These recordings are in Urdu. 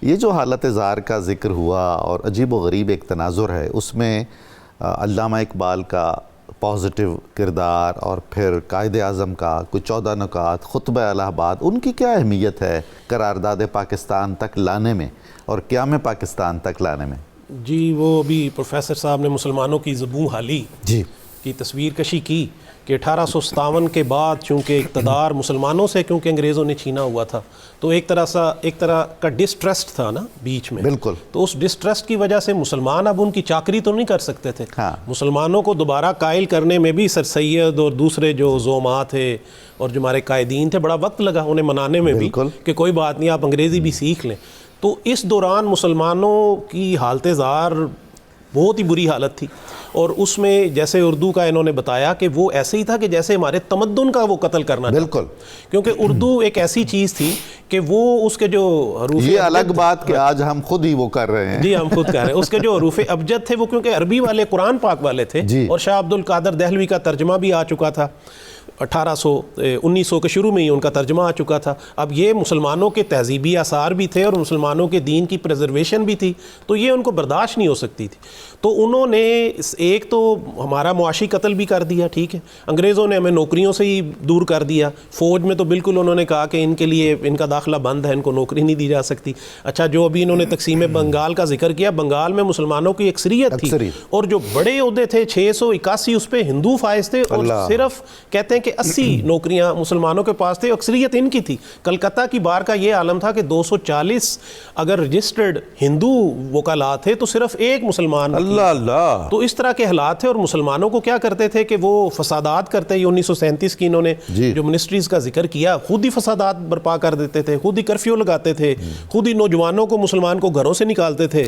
یہ جو حالت زار کا ذکر ہوا اور عجیب و غریب ایک تناظر ہے، اس میں علامہ اقبال کا پازیٹیو کردار اور پھر قائد اعظم کا کوئی 14 نکات، خطبہ الہ آباد، ان کی کیا اہمیت ہے قرارداد پاکستان تک لانے میں اور قیام پاکستان تک لانے میں؟ جی وہ ابھی پروفیسر صاحب نے مسلمانوں کی زبوں حالی کی تصویر کشی کی کہ 1857 کے بعد چونکہ اقتدار مسلمانوں سے کیونکہ انگریزوں نے چھینا ہوا تھا، تو ایک طرح کا ڈسٹرسٹ تھا نا بیچ میں، بالکل، تو اس ڈسٹرسٹ کی وجہ سے مسلمان اب ان کی چاکری تو نہیں کر سکتے تھے. مسلمانوں کو دوبارہ قائل کرنے میں بھی سر سید اور دوسرے جو زعماء تھے اور جو ہمارے قائدین تھے بڑا وقت لگا انہیں منانے میں بھی کہ کوئی بات نہیں آپ انگریزی بھی سیکھ لیں. تو اس دوران مسلمانوں کی حالت زار بہت ہی بری حالت تھی، اور اس میں جیسے اردو کا انہوں نے بتایا کہ وہ ایسے ہی تھا کہ جیسے ہمارے تمدن کا وہ قتل کرنا، بالکل، کیونکہ اردو ایک ایسی چیز تھی کہ وہ اس کے جو حروف، یہ الگ بات کہ آج ہم خود ہی وہ کر رہے ہیں، جی ہم خود کر رہے ہیں، اس کے جو حروف ابجد تھے وہ کیونکہ عربی والے قرآن پاک والے تھے، اور شاہ عبد القادر دہلوی کا ترجمہ بھی آ چکا تھا 1900 کے شروع میں ہی ان کا ترجمہ آ چکا تھا. اب یہ مسلمانوں کے تہذیبی آثار بھی تھے اور مسلمانوں کے دین کی پریزرویشن بھی تھی، تو یہ ان کو برداشت نہیں ہو سکتی تھی. تو انہوں نے ایک تو ہمارا معاشی قتل بھی کر دیا، ٹھیک ہے، انگریزوں نے ہمیں نوکریوں سے ہی دور کر دیا، فوج میں تو بالکل انہوں نے کہا کہ ان کے لیے ان کا داخلہ بند ہے، ان کو نوکری نہیں دی جا سکتی. اچھا جو ابھی انہوں نے تقسیم بنگال کا ذکر کیا، بنگال میں مسلمانوں کی اکثریت تھی اور جو بڑے عہدے تھے 681 اس پہ ہندو فائز تھے، اور صرف کہتے ہیں کہ 80 نوکریاں مسلمانوں کے پاس تھے، اکثریت ان کی تھی. کلکتہ کی بار کا یہ عالم تھا کہ 240 اگر رجسٹرڈ ہندو وکلاء تھے تو صرف ایک مسلمان. اللہ، تو اس طرح کے حالات تھے. اور مسلمانوں کو کیا کرتے تھے کہ وہ فسادات کرتے، یہ 1937 کی انہوں نے جو منسٹریز کا ذکر کیا، خود ہی فسادات برپا کر دیتے تھے، خود ہی کرفیو لگاتے تھے، خود ہی نوجوانوں کو مسلمان کو گھروں سے نکالتے تھے،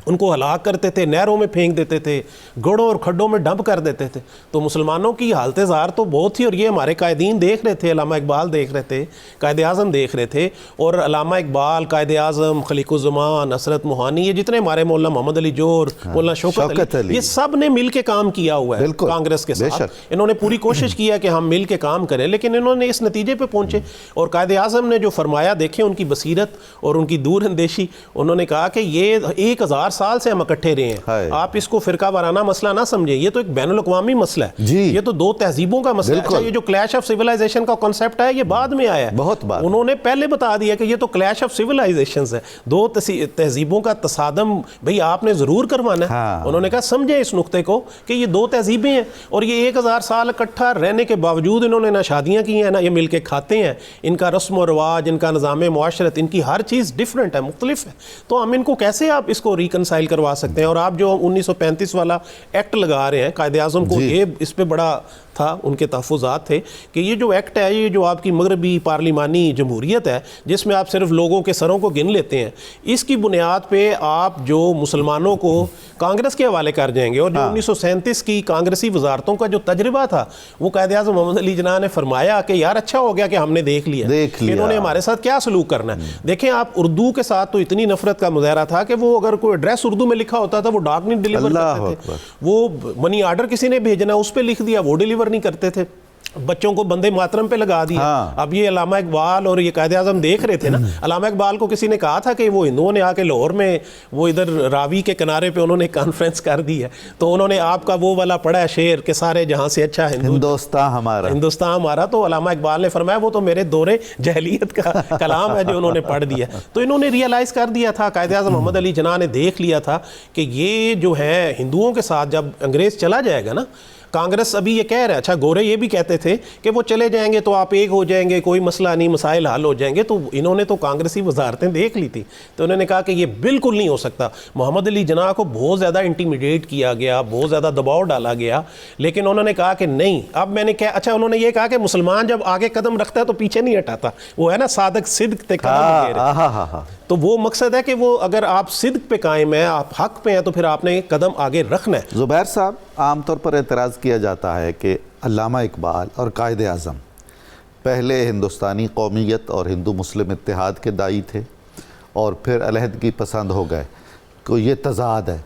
ان کو ہلاک کرتے تھے، نہروں میں پھینک دیتے تھے، گڑوں اور کھڈوں میں ڈمپ کر دیتے تھے. تو مسلمانوں کی حالت زار تو بہت تھی، اور یہ ہمارے قائدین دیکھ رہے تھے، علامہ اقبال دیکھ رہے تھے، قائد اعظم دیکھ رہے تھے. اور علامہ اقبال، قائد اعظم، خلیق الزمان، نصرت موہانی، یہ جتنے ہمارے مولانا محمد علی جوہر، مولانا شوکت علی، یہ سب نے مل کے کام کیا ہوا ہے کانگریس کے ساتھ. انہوں نے پوری کوشش کیا کہ ہم مل کے کام کریں، لیکن انہوں نے اس نتیجے پہ پہنچے. اور قائد اعظم نے جو فرمایا، دیکھیں ان کی بصیرت اور ان کی دور اندیشی، انہوں نے کہا کہ یہ 1000 سال سے ہم اکٹھے رہے ہیں، آپ اس کو فرقہ وارانہ مسئلہ نہ سمجھیں، یہ تو ایک بین الاقوامی مسئلہ ہے، یہ تو دو تہذیبوں کا مسئلہ ہے. اچھا یہ جو کلیش آف سیولائزیشن کا کنسیپٹ ہے یہ بعد میں آیا ہے، بہت بعد. انہوں نے پہلے بتا دیا کہ یہ تو کلیش آف سیولائزیشنز ہے، دو تہذیبوں کا تصادم بھئی آپ نے ضرور کروانا ہے. انہوں نے کہا سمجھیں اس نقطے کو کہ یہ دو تہذیبیں ہیں، اور یہ 1000 سال اکٹھا رہنے کے باوجود انہوں نے نہ شادیاں کی ہیں، نہ یہ مل کے کھاتے ہیں، ان کا رسم و رواج، ان کا نظام معاشرت، ان کی ہر چیز ڈیفرنٹ ہے، مختلف ہے. تو ہم ان کو کیسے آپ اس کو ریکنسائل کروا سکتے ہیں؟ اور آپ جو 1935 والا ایکٹ لگا رہے ہیں، قائد اعظم کو یہ اس پہ بڑا تھا، ان کے تحفظات تھے کہ یہ جو ایکٹ ہے، یہ جو آپ کی مغربی پارلیمانی جمہوریت ہے جس میں آپ صرف لوگوں کے سروں کو گن لیتے ہیں، اس کی بنیاد پہ آپ جو مسلمانوں کو کانگریس کے حوالے کر جائیں گے. اور جو 1937 کی کانگریسی وزارتوں کا جو تجربہ تھا، وہ قائد اعظم محمد علی جناح نے فرمایا کہ یار اچھا ہو گیا کہ ہم نے دیکھ لیا کہ انہوں نے ہمارے ساتھ کیا سلوک کرنا ہے. دیکھیں آپ اردو کے ساتھ تو اتنی نفرت کا مظاہرہ تھا کہ وہ اگر کوئی ایڈریس اردو میں لکھا ہوتا تھا وہ ڈاک نہیں ڈیلیور کرتے تھے، وہ منی آرڈر کسی نے بھیجنا اس پہ لکھ دیا، وہ ڈیلیور نہیں کرتے تھے، بچوں کو بندے ماترم پہ لگا دیا. اب یہ علامہ اقبال اور یہ قائد اعظم دیکھ رہے تھے نا. علامہ اقبال کو کسی نے کہا تھا کہ وہ ہندوؤں نے آ کے لاہور میں وہ ادھر راوی کے کنارے پہ انہوں نے کانفرنس کر دی ہے، تو انہوں نے آپ کا وہ والا پڑھا ہے شعر کہ سارے جہاں سے اچھا ہندوستان ہمارا. تو علامہ اقبال نے فرمایا وہ تو میرے دور جاہلیت کا کلام ہے جو انہوں نے پڑھ دیا. تو انہوں نے ریئلائز کر دیا تھا، قائد اعظم محمد علی جناح نے دیکھ لیا تھا کہ یہ جو ہے ہندوؤں کے ساتھ جب انگریز چلا جائے گا نا، کانگریس ابھی یہ کہہ رہا ہے، اچھا گورے یہ بھی کہتے تھے کہ وہ چلے جائیں گے تو آپ ایک ہو جائیں گے، کوئی مسئلہ نہیں، مسائل حل ہو جائیں گے. تو انہوں نے تو کانگریسی وزارتیں دیکھ لی تھی، تو انہوں نے کہا کہ یہ بالکل نہیں ہو سکتا. محمد علی جناح کو بہت زیادہ انٹیمیڈیٹ کیا گیا، بہت زیادہ دباؤ ڈالا گیا، لیکن انہوں نے کہا کہ نہیں. اب میں نے کہا اچھا انہوں نے یہ کہا کہ مسلمان جب آگے قدم رکھتا ہے تو پیچھے نہیں ہٹاتا، وہ ہے نا صادق صدق تے قدم. تو وہ مقصد ہے کہ وہ اگر آپ صدق پہ قائم ہیں، آپ حق پہ ہیں، تو پھر آپ نے قدم آگے رکھنا ہے. زبیر صاحب، عام طور پر اعتراض کیا جاتا ہے کہ علامہ اقبال اور قائد اعظم پہلے ہندوستانی قومیت اور ہندو مسلم اتحاد کے داعی تھے اور پھر علیحدگی پسند ہو گئے، کو یہ تضاد ہے.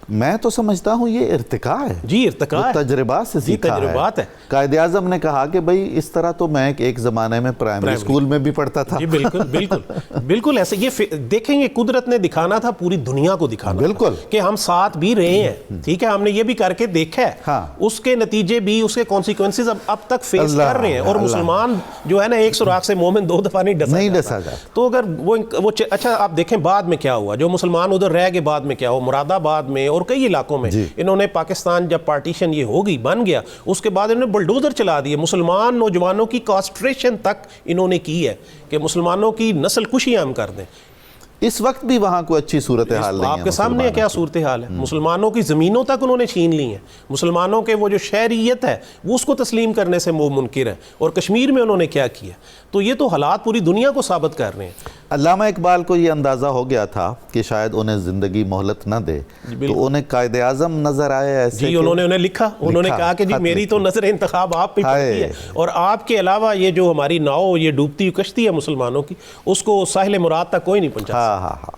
میں تو سمجھتا ہوں یہ ارتقاء ہے، جی ارتقاء ہے، تجربات سے جی سیکھا تجربات ہے۔ قائد اعظم نے کہا کہ بھئی اس طرح تو میں ایک زمانے میں پرائمری اسکول میں بھی پڑھتا تھا۔ جی بالکل بالکل بالکل ایسے یہ دیکھیں گے قدرت نے دکھانا تھا، پوری دنیا کو دکھانا بالکل کہ ہم ساتھ بھی رہے ہیں، ٹھیک ہے، ہم نے یہ بھی کر کے دیکھا ہے، ہاں، اس کے نتیجے بھی، اس کے کانسیکوینسز اب تک فیس کر رہے ہیں، اور مسلمان جو ہے نا ایک سوراخ سے مومن 2 دفعہ نہیں ڈسا جاتا۔ تو اگر وہ اچھا آپ دیکھیں بعد میں کیا ہوا، جو مسلمان ادھر رہ گئے بعد میں کیا ہوا، مراد آباد میں اور کئی علاقوں میں انہوں نے پاکستان جب پارٹیشن یہ ہو گئی بن گیا، اس کے بعد انہوں نے بلڈوزر چلا دیے، مسلمان نوجوانوں کی کاسٹریشن تک انہوں نے کی ہے کہ مسلمانوں کی نسل کشی ہم کر دیں۔ اس وقت بھی وہاں کوئی اچھی صورتحال نہیں ہے، آپ کے سامنے کیا صورتحال ہے، مسلمانوں کی زمینوں تک انہوں نے چھین لی ہیں، مسلمانوں کے وہ جو شہریت ہے وہ اس کو تسلیم کرنے سے وہ منکر ہے، اور کشمیر میں انہوں نے کیا کیا، تو یہ تو حالات پوری دنیا کو ثابت کر رہے ہیں۔ علامہ اقبال کو یہ اندازہ ہو گیا تھا کہ شاید انہیں زندگی مہلت نہ دے، تو انہیں قائد اعظم نظر آئے ایسے، جی انہوں نے انہیں لکھا، انہوں نے کہا کہ جی میری تو نظر انتخاب آپ پہ پڑتی ہے، اور آپ کے علاوہ یہ جو ہماری ناؤ یہ ڈوبتی ہوئی کشتی ہے مسلمانوں کی، اس کو ساحل مراد تک کوئی نہیں پہنچا۔ ہاں ہاں ہاں